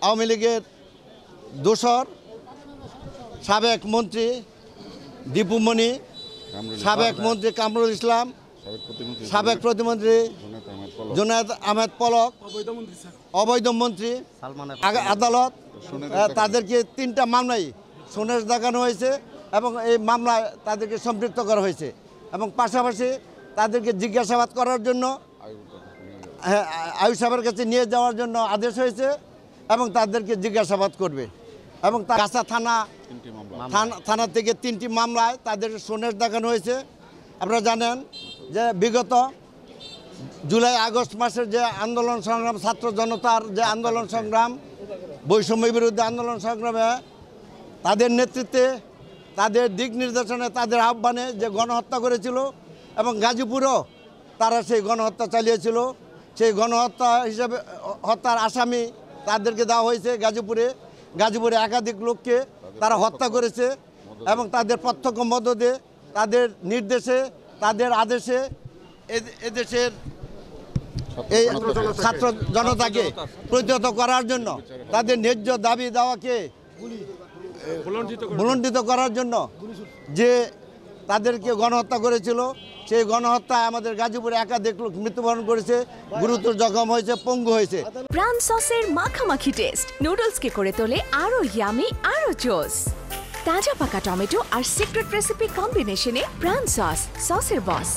আওয়ামী লীগের দোসর সাবেক মন্ত্রী দীপুমণি, সাবেক মন্ত্রী কামরুল ইসলাম, সাবেক প্রতিমন্ত্রী জুনায়েদ আহমেদ পলক, অবৈধ মন্ত্রী আদালত, তাদেরকে 3টা মামলায় সোনেস দেখানো হয়েছে এবং এই মামলায় তাদেরকে সম্পৃক্ত করা হয়েছে এবং পাশাপাশি তাদেরকে জিজ্ঞাসাবাদ করার জন্য আয়ুষ সাহেবের কাছে নিয়ে যাওয়ার জন্য আদেশ হয়েছে এবং তাদেরকে জিজ্ঞাসাবাদ করবে এবং কাঁচা থানা থেকে 3টি মামলায় তাদেরকে সোনেস দেখানো হয়েছে। আপনারা জানেন যে বিগত জুলাই আগস্ট মাসের যে আন্দোলন সংগ্রাম, ছাত্র জনতার যে আন্দোলন সংগ্রাম, বৈষম্য বিরুদ্ধে আন্দোলন সংগ্রামে তাদের নেতৃত্বে, তাদের দিক নির্দেশনে, তাদের আহ্বানে যে গণহত্যা করেছিল এবং গাজীপুরেও তারা সেই গণহত্যা চালিয়েছিল। সেই গণহত্যা হিসেবে হত্যার আসামি তাদেরকে দেওয়া হয়েছে গাজীপুরে একাধিক লোককে তারা হত্যা করেছে এবং তাদের প্রত্যক্ষ মধ্য দিয়ে, তাদের নির্দেশে, তাদের আদেশে এদেশের এই ছাত্র জনতাকে প্রতিহত করার জন্য, তাদের ন্যায্য দাবি দাওয়াকে ভুলণ্ঠিত করার জন্য যে তাদেরকে গণহত্যা করেছিল, সেই গণহত্যায় আমাদের গাজীপুরে একাধিক লোক মৃত্যুবরণ করেছে, গুরুতর জখম হয়েছে, পঙ্গু হয়েছে। প্রাণ সসের মাখামাখি টেস্ট নুডলসকে করে তোলে আরো ইয়ামি, আরো জোস। তাজা পাকা টমেটো আর সিক্রেট রেসিপি কম্বিনেশনে প্রাণ সসের বস।